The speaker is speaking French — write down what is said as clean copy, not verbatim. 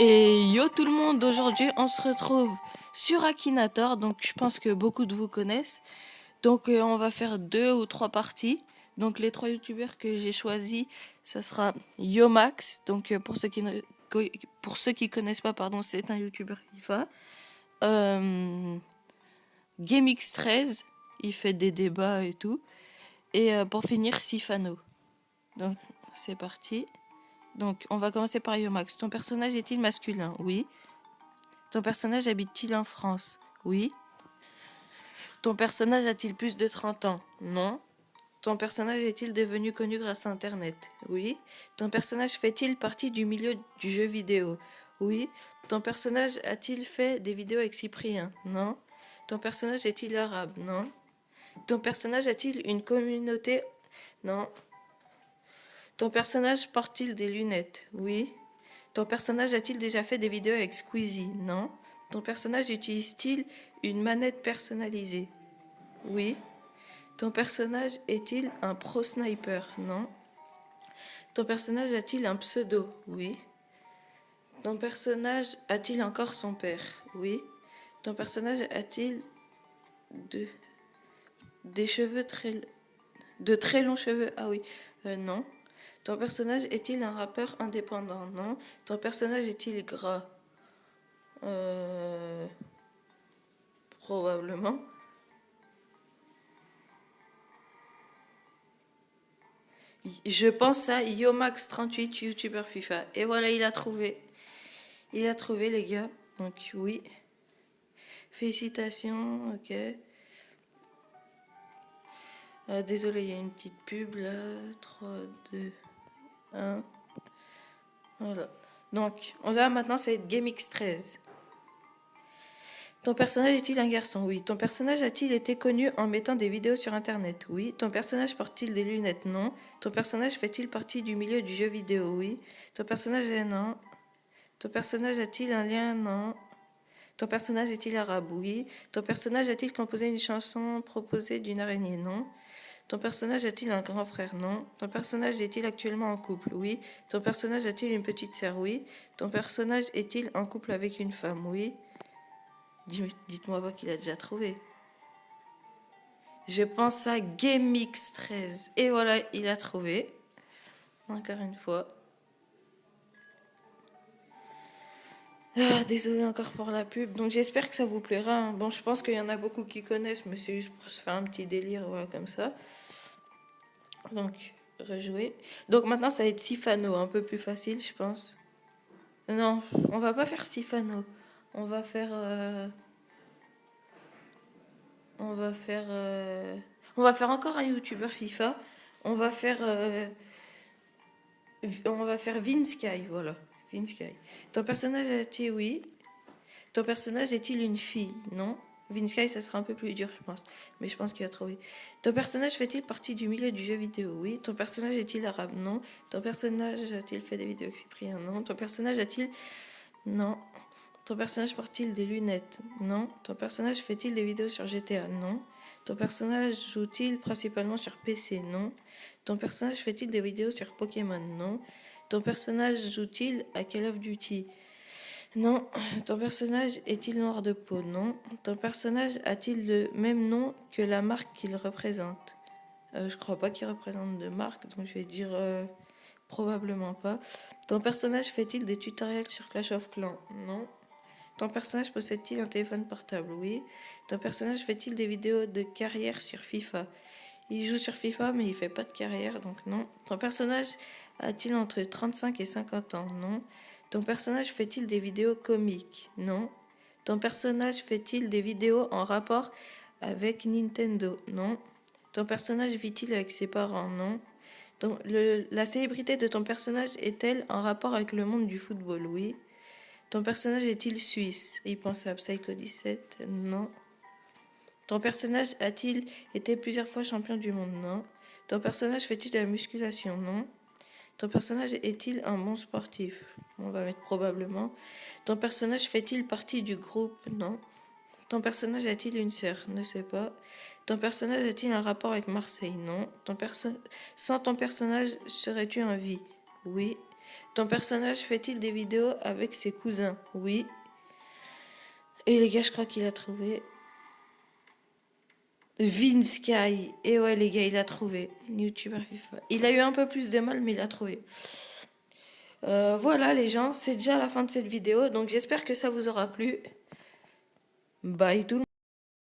Et yo tout le monde, aujourd'hui on se retrouve sur Akinator, donc je pense que beaucoup de vous connaissent. Donc on va faire 2 ou 3 parties. Donc les 3 youtubeurs que j'ai choisis, ça sera Yomax, donc pour ceux qui connaissent pas, pardon, c'est un youtubeur FIFA. GameX13, il fait des débats et tout. Et pour finir, Sifano. Donc c'est parti. Donc on va commencer par Yomax. Ton personnage est-il masculin? Oui. Ton personnage habite-t-il en France? Oui. Ton personnage a-t-il plus de 30 ans? Non. Ton personnage est-il devenu connu grâce à Internet? Oui. Ton personnage fait-il partie du milieu du jeu vidéo? Oui. Ton personnage a-t-il fait des vidéos avec Cyprien? Non. Ton personnage est-il arabe? Non. Ton personnage a-t-il une communauté? Non. Ton personnage porte-t-il des lunettes? Oui. Ton personnage a-t-il déjà fait des vidéos avec Squeezie? Non. Ton personnage utilise-t-il une manette personnalisée? Oui. Ton personnage est-il un pro sniper? Non. Ton personnage a-t-il un pseudo? Oui. Ton personnage a-t-il encore son père? Oui. Ton personnage a-t-il de, des cheveux de très longs cheveux? Ah oui. Non. Ton personnage est-il un rappeur indépendant? Non. Ton personnage est-il gras? Probablement. Je pense à Yomax38, youtubeur FIFA. Et voilà, il a trouvé. Il a trouvé, les gars. Donc, oui. Félicitations, ok. Désolé, il y a une petite pub là. 3, 2, 1. Voilà. Donc, là maintenant, ça va être GameX13. Ton personnage est-il un garçon? Oui. Ton personnage a-t-il été connu en mettant des vidéos sur internet? Oui. Ton personnage porte-t-il des lunettes? Non. Ton personnage fait-il partie du milieu du jeu vidéo? Oui. Ton personnage est non. Ton personnage a-t-il un lien? Non. Ton personnage est-il arabe? Oui. Ton personnage a-t-il composé une chanson proposée d'une araignée? Non. Ton personnage a-t-il un grand frère? Non. Ton personnage est-il actuellement en couple? Oui. Ton personnage a-t-il une petite sœur? Oui. Ton personnage est-il en couple avec une femme? Oui. Dites-moi pas qu'il a déjà trouvé. Je pense à GameX13. Et voilà, il a trouvé. Encore une fois. Désolé encore pour la pub. Donc j'espère que ça vous plaira. Bon, je pense qu'il y en a beaucoup qui connaissent, mais c'est juste pour se faire un petit délire, voilà, comme ça. Donc, rejouer. Donc maintenant, ça va être Sifano, un peu plus facile, je pense. Non, on va pas faire Sifano. On va faire... On va faire... On va faire encore un YouTuber FIFA. On va faire... On va faire Vinsky, voilà. Vinsky. Ton personnage est-il, oui. Ton personnage est-il une fille? Non. Vinsky, ça sera un peu plus dur, je pense. Mais je pense qu'il va trouver. Ton personnage fait-il partie du milieu du jeu vidéo? Oui. Ton personnage est-il arabe? Non. Ton personnage a-t-il fait des vidéos avec Cyprien? Non. Ton personnage a-t-il... Non. Ton personnage porte-t-il des lunettes? Non. Ton personnage fait-il des vidéos sur GTA? Non. Ton personnage joue-t-il principalement sur PC? Non. Ton personnage fait-il des vidéos sur Pokémon? Non. Ton personnage joue-t-il à Call of Duty? Non. Ton personnage est-il noir de peau? Non. Ton personnage a-t-il le même nom que la marque qu'il représente? Je crois pas qu'il représente de marque, donc je vais dire probablement pas. Ton personnage fait-il des tutoriels sur Clash of Clans? Non. Ton personnage possède-t-il un téléphone portable? Oui. Ton personnage fait-il des vidéos de carrière sur FIFA? Il joue sur FIFA, mais il fait pas de carrière, donc non. Ton personnage a-t-il entre 35 et 50 ans? Non. Ton personnage fait-il des vidéos comiques? Non. Ton personnage fait-il des vidéos en rapport avec Nintendo? Non. Ton personnage vit-il avec ses parents? Non. La célébrité de ton personnage est-elle en rapport avec le monde du football? Oui. Ton personnage est-il suisse? Il pense à Psycho 17? Non. Ton personnage a-t-il été plusieurs fois champion du monde? Non. Ton personnage fait-il de la musculation? Non. Ton personnage est-il un bon sportif? On va mettre probablement. Ton personnage fait-il partie du groupe? Non. Ton personnage a-t-il une sœur? Ne sais pas. Ton personnage a-t-il un rapport avec Marseille? Non. Sans ton personnage, serais-tu en vie? Oui. Ton personnage fait-il des vidéos avec ses cousins? Oui. Et les gars, je crois qu'il a trouvé. Vinsky. Et ouais, les gars, il a trouvé. YouTuber FIFA. Il a eu un peu plus de mal, mais il a trouvé. Voilà, les gens, c'est déjà la fin de cette vidéo. Donc, j'espère que ça vous aura plu. Bye tout le monde.